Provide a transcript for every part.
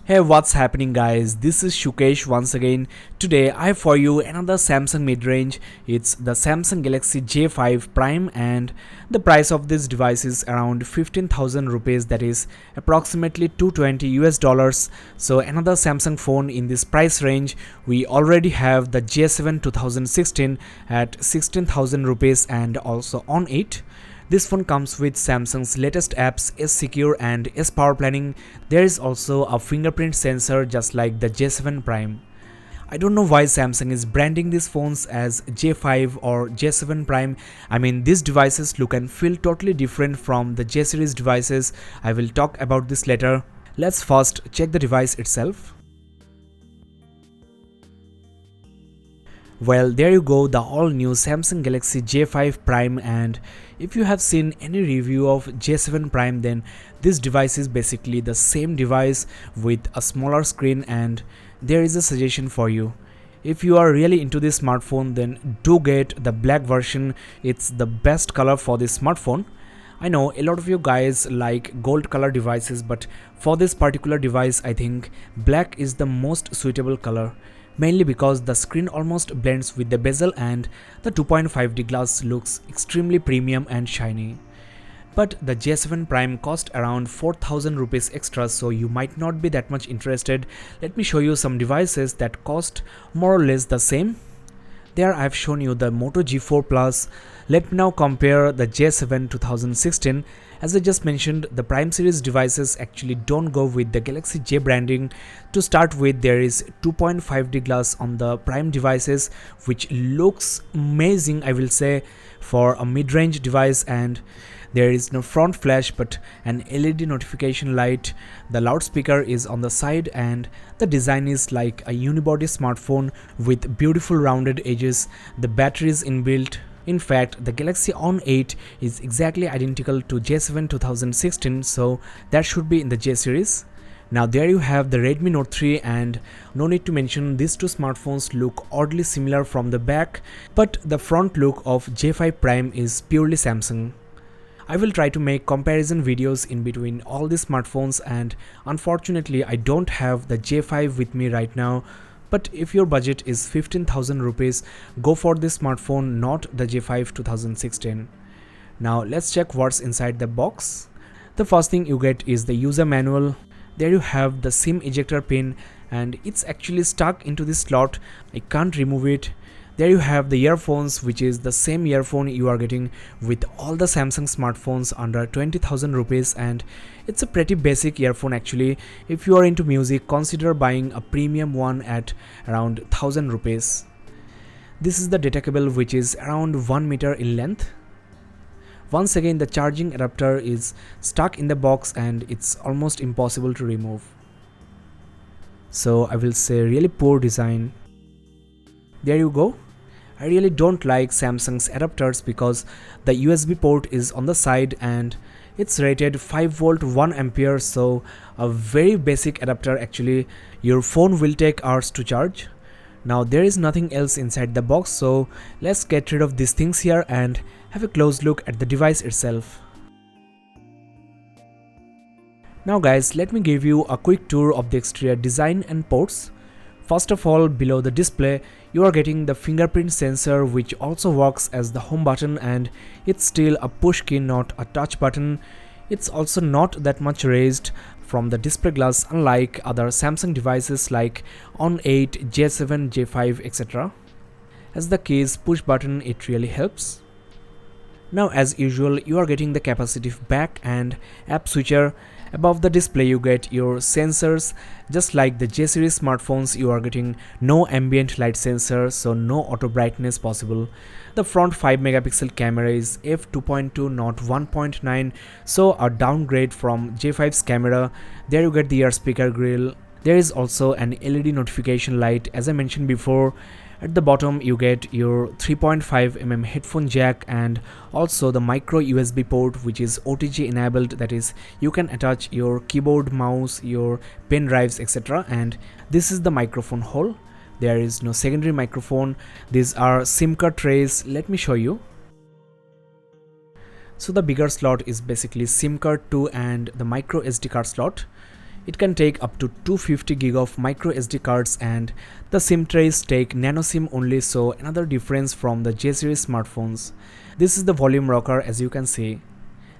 Hey, what's happening guys? This is Sukesh once again. Today I have for you another Samsung mid-range. It's the Samsung Galaxy J5 Prime and the price of this device is around 15,000 rupees, that is approximately 220 US dollars. So another Samsung phone in this price range. We already have the J7 2016 at 16,000 rupees and also on it. This phone comes with Samsung's latest apps S Secure and S Power Planning. There is also a fingerprint sensor just like the J7 Prime. I don't know why Samsung is branding these phones as J5 or J7 Prime. I mean, these devices look and feel totally different from the J series devices. I will talk about this later. Let's first check the device itself. Well, there you go, the all new Samsung Galaxy J5 Prime, and if you have seen any review of J7 Prime, then this device is basically the same device with a smaller screen, and there is a suggestion for you. If you are really into this smartphone, then do get the black version. It's the best color for this smartphone. I know a lot of you guys like gold color devices, but for this particular device I think black is the most suitable color. Mainly because the screen almost blends with the bezel and the 2.5D glass looks extremely premium and shiny. But the J7 Prime cost around 4,000 rupees extra, so you might not be that much interested. Let me show you some devices that cost more or less the same. There I have shown you the Moto G4 Plus. Let me now compare the J7 2016. As I just mentioned, the Prime series devices actually don't go with the Galaxy J branding. To start with, there is 2.5D glass on the Prime devices, which looks amazing, I will say, for a mid-range device, and there is no front flash but an LED notification light. The loudspeaker is on the side and the design is like a unibody smartphone with beautiful rounded edges. The battery is inbuilt. In fact, the Galaxy On 8 is exactly identical to J7 2016, so that should be in the J series. Now there you have the Redmi Note 3, and no need to mention these two smartphones look oddly similar from the back, but the front look of J5 Prime is purely Samsung. I will try to make comparison videos in between all these smartphones, and unfortunately I don't have the J5 with me right now. But if your budget is 15,000 rupees, go for this smartphone, not the J5 2016. Now let's check what's inside the box. The first thing you get is the user manual. There you have the SIM ejector pin and it's actually stuck into this slot. I can't remove it. There you have the earphones, which is the same earphone you are getting with all the Samsung smartphones under 20,000 rupees, and it's a pretty basic earphone actually. If you are into music, consider buying a premium one at around 1000 rupees. This is the data cable, which is around 1 meter in length. Once again, the charging adapter is stuck in the box and it's almost impossible to remove. So I will say really poor design. There you go. I really don't like Samsung's adapters because the USB port is on the side and it's rated 5 volt 1 ampere, so a very basic adapter actually. Your phone will take hours to charge. Now there is nothing else inside the box, so let's get rid of these things here and have a close look at the device itself. Now guys, let me give you a quick tour of the exterior design and ports. First of all, below the display, you are getting the fingerprint sensor, which also works as the home button, and it's still a push key, not a touch button. It's also not that much raised from the display glass, unlike other Samsung devices like On 8, J7, J5, etc. As the keys push button, it really helps. Now as usual, you are getting the capacitive back and app switcher. Above the display you get your sensors. Just like the J series smartphones, you are getting no ambient light sensor, so no auto brightness possible. The front 5 megapixel camera is f2.2 not 1.9, so a downgrade from J5's camera. There you get the ear speaker grill. There is also an LED notification light, as I mentioned before. At the bottom you get your 3.5mm headphone jack and also the micro USB port, which is OTG enabled, that is you can attach your keyboard, mouse, your pen drives, etc. And this is the microphone hole. There is no secondary microphone. These are SIM card trays. Let me show you. So the bigger slot is basically SIM card 2 and the micro SD card slot. It can take up to 250 gig of micro SD cards, and the SIM trays take nano SIM only, so another difference from the J series smartphones. This is the volume rocker. As you can see,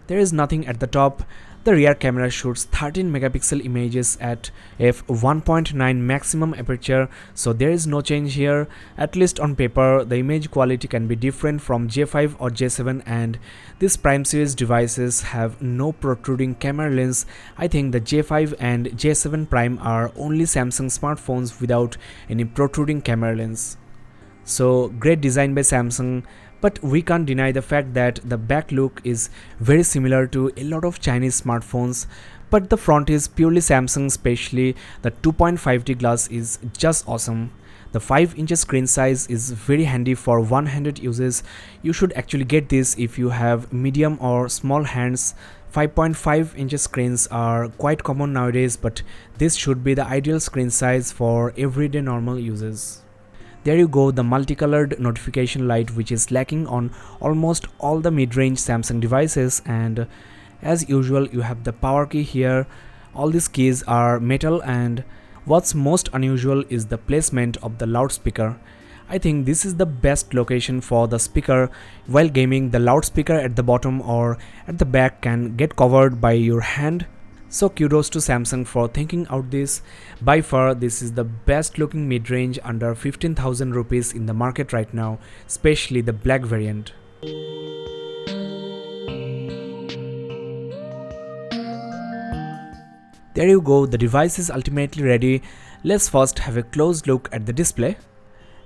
there is nothing at the top. The rear camera shoots 13 megapixel images at f1.9 maximum aperture, so there is no change here. At least on paper, the image quality can be different from J5 or J7, and these Prime series devices have no protruding camera lens. I think the J5 and J7 Prime are only Samsung smartphones without any protruding camera lens. So great design by Samsung, but we can't deny the fact that the back look is very similar to a lot of Chinese smartphones, but the front is purely Samsung, especially the 2.5D glass is just awesome. The 5-inch screen size is very handy for one-handed uses. You should actually get this if you have medium or small hands. 5.5-inch screens are quite common nowadays, but this should be the ideal screen size for everyday normal uses. There you go, the multicolored notification light, which is lacking on almost all the mid-range Samsung devices, and as usual you have the power key here. All these keys are metal, and what's most unusual is the placement of the loudspeaker. I think this is the best location for the speaker. While gaming, the loudspeaker at the bottom or at the back can get covered by your hand. So kudos to Samsung for thinking out this. By far, this is the best looking mid-range under 15,000 rupees in the market right now, especially the black variant. There you go, the device is ultimately ready. Let's first have a close look at the display.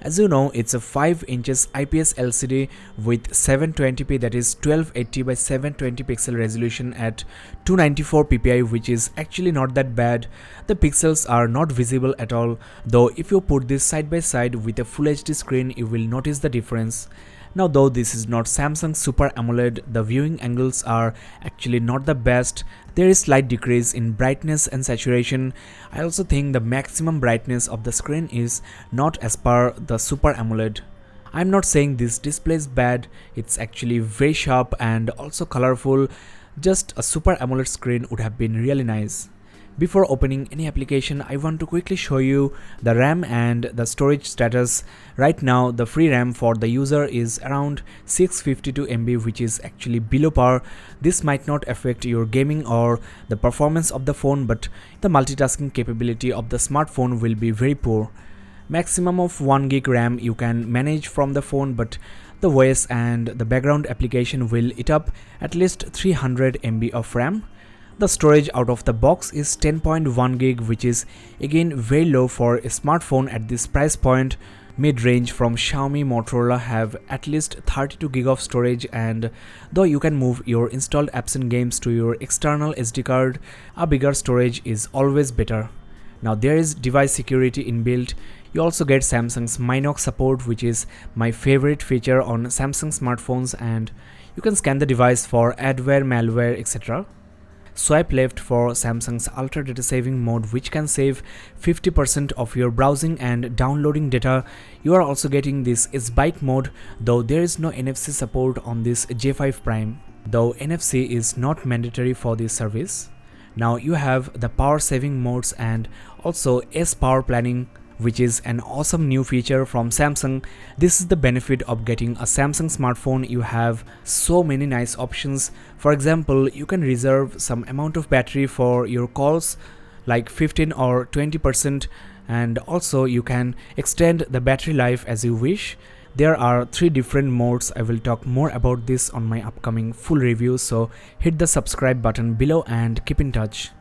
As you know, it's a 5-inch IPS LCD with 720p, that is 1280 by 720 pixel resolution at 294 ppi, which is actually not that bad. The pixels are not visible at all, though if you put this side by side with a Full HD screen, you will notice the difference. Now, though this is not Samsung Super AMOLED, the viewing angles are actually not the best. There is slight decrease in brightness and saturation. I also think the maximum brightness of the screen is not as per the Super AMOLED. I'm not saying this display is bad, it's actually very sharp and also colorful. Just a Super AMOLED screen would have been really nice. Before opening any application, I want to quickly show you the RAM and the storage status. Right now, the free RAM for the user is around 652 MB, which is actually below par. This might not affect your gaming or the performance of the phone, but the multitasking capability of the smartphone will be very poor. Maximum of 1 gig RAM you can manage from the phone, but the voice and the background application will eat up at least 300 MB of RAM. The storage out of the box is 10.1 gig, which is again very low for a smartphone at this price point. Mid-range from Xiaomi, Motorola have at least 32 gig of storage, and though you can move your installed apps and games to your external SD card, a bigger storage is always better. Now there is device security inbuilt. You also get Samsung's Minox support, which is my favorite feature on Samsung smartphones, and you can scan the device for adware, malware, etc. Swipe left for Samsung's Ultra Data Saving mode, which can save 50% of your browsing and downloading data. You are also getting this S-Byte mode, though there is no NFC support on this J5 Prime, though NFC is not mandatory for this service. Now you have the power saving modes and also S-Power planning, which is an awesome new feature from Samsung. This is the benefit of getting a Samsung smartphone. You have so many nice options. For example, you can reserve some amount of battery for your calls, like 15 or 20%, and also you can extend the battery life as you wish. There are 3 different modes. I will talk more about this on my upcoming full review, so hit the subscribe button below and keep in touch.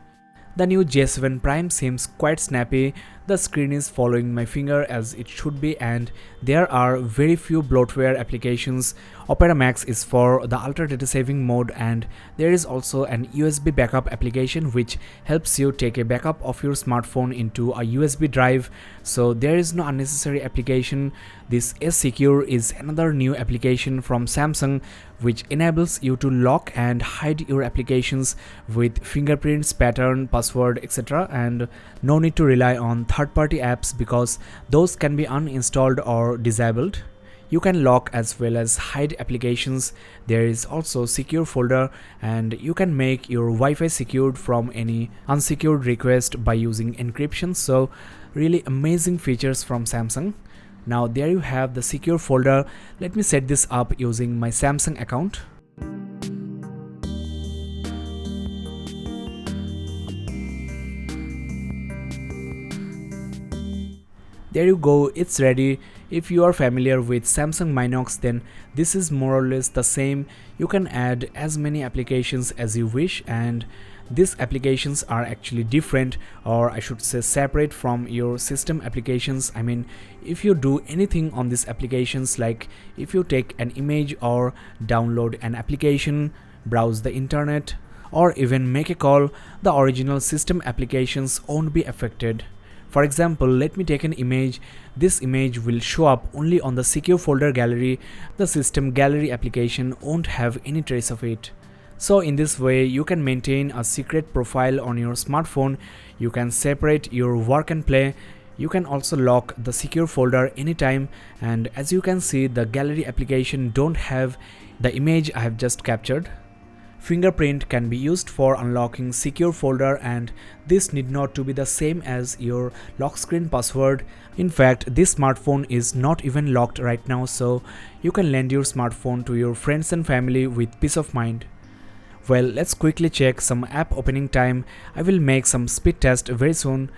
The new J7 Prime seems quite snappy. The screen is following my finger as it should be, and there are very few bloatware applications. Opera Max is for the Ultra Data Saving mode, and there is also an USB backup application which helps you take a backup of your smartphone into a USB drive, so there is no unnecessary application. This S-Secure is another new application from Samsung which enables you to lock and hide your applications with fingerprints, pattern, password, etc., and no need to rely on third-party apps because those can be uninstalled or disabled. You can lock as well as hide applications. There is also secure folder, and you can make your Wi-Fi secured from any unsecured request by using encryption. So really amazing features from Samsung. Now there you have the secure folder. Let me set this up using my Samsung account. There you go, it's ready. If you are familiar with Samsung Minox, then this is more or less the same. You can add as many applications as you wish, and these applications are actually different, or I should say separate from your system applications. I mean, if you do anything on these applications, like if you take an image or download an application, browse the internet, or even make a call, the original system applications won't be affected. For example, let me take an image. This image will show up only on the secure folder gallery. The system gallery application won't have any trace of it. So in this way, you can maintain a secret profile on your smartphone. You can separate your work and play. You can also lock the secure folder anytime, and as you can see, the gallery application don't have the image I have just captured. Fingerprint can be used for unlocking secure folder, and this need not to be the same as your lock screen password. In fact, this smartphone is not even locked right now, so you can lend your smartphone to your friends and family with peace of mind. Well, let's quickly check some app opening time. I will make some speed test very soon.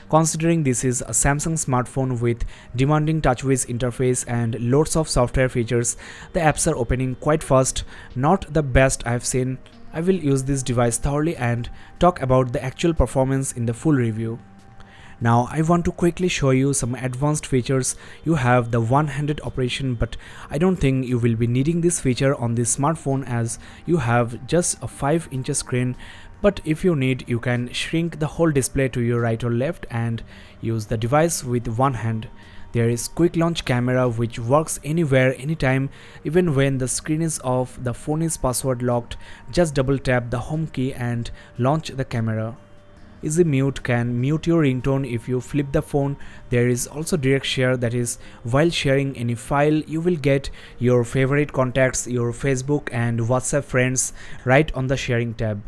Considering this is a Samsung smartphone with demanding TouchWiz interface and loads of software features, the apps are opening quite fast. Not the best I've seen. I will use this device thoroughly and talk about the actual performance in the full review. Now I want to quickly show you some advanced features. You have the one-handed operation, but I don't think you will be needing this feature on this smartphone as you have just a 5-inch screen. But if you need, you can shrink the whole display to your right or left and use the device with one hand. There is quick launch camera which works anywhere, anytime, even when the screen is off, the phone is password locked. Just double tap the home key and launch the camera. Easy mute can mute your ringtone if you flip the phone. There is also direct share, that is, while sharing any file, you will get your favorite contacts, your Facebook and WhatsApp friends right on the sharing tab.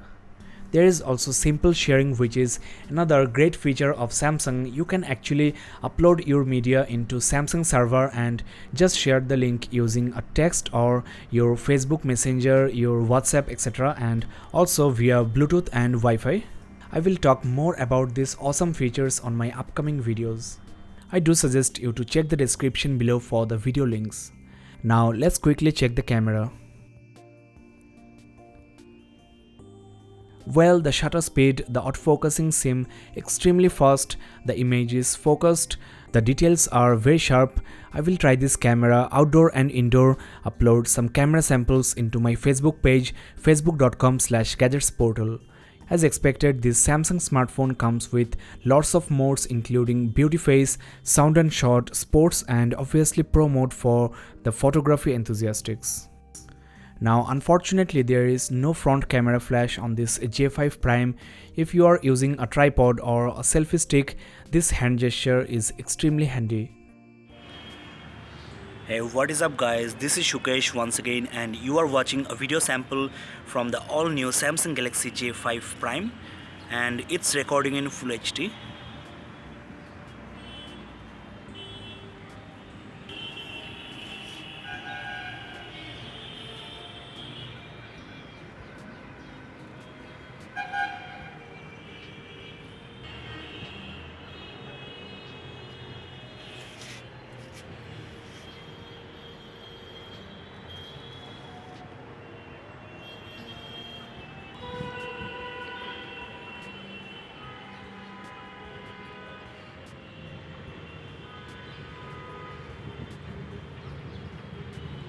There is also simple sharing, which is another great feature of Samsung. You can actually upload your media into Samsung server and just share the link using a text or your Facebook Messenger, your WhatsApp, etc., and also via Bluetooth and Wi-Fi. I will talk more about these awesome features on my upcoming videos. I do suggest you to check the description below for the video links. Now let's quickly check the camera. Well, the shutter speed, the autofocusing seem extremely fast, the image is focused, the details are very sharp. I will try this camera outdoor and indoor, upload some camera samples into my Facebook page, facebook.com/gadgetsportal. As expected, this Samsung smartphone comes with lots of modes including beauty face, sound and shot, sports, and obviously pro mode for the photography enthusiasts. Now unfortunately there is no front camera flash on this J5 Prime. If you are using a tripod or a selfie stick, this hand gesture is extremely handy. Hey, what is up guys, this is Sukesh once again, and you are watching a video sample from the all new Samsung Galaxy J5 Prime, and it's recording in Full HD.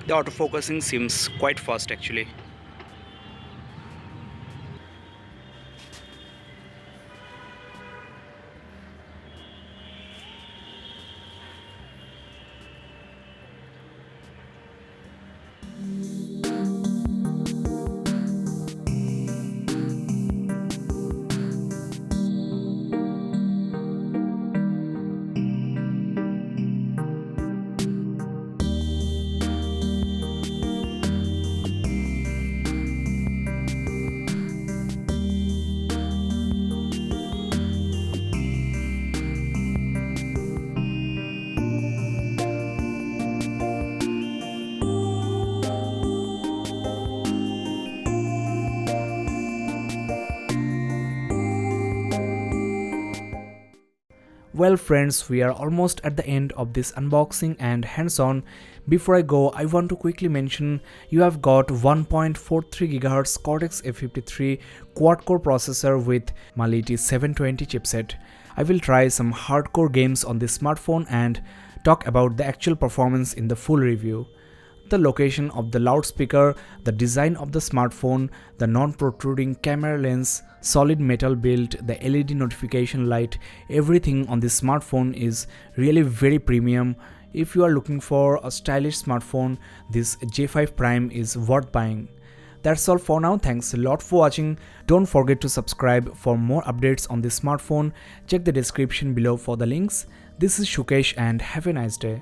The autofocusing seems quite fast actually. Well friends, we are almost at the end of this unboxing and hands-on. Before I go, I want to quickly mention you have got 1.43 GHz Cortex-A53 quad-core processor with Mali T720 chipset. I will try some hardcore games on this smartphone and talk about the actual performance in the full review. The location of the loudspeaker, the design of the smartphone, the non-protruding camera lens, solid metal build, the LED notification light, everything on this smartphone is really very premium. If you are looking for a stylish smartphone, this J5 Prime is worth buying. That's all for now. Thanks a lot for watching. Don't forget to subscribe for more updates on this smartphone. Check the description below for the links. This is Sukesh and have a nice day.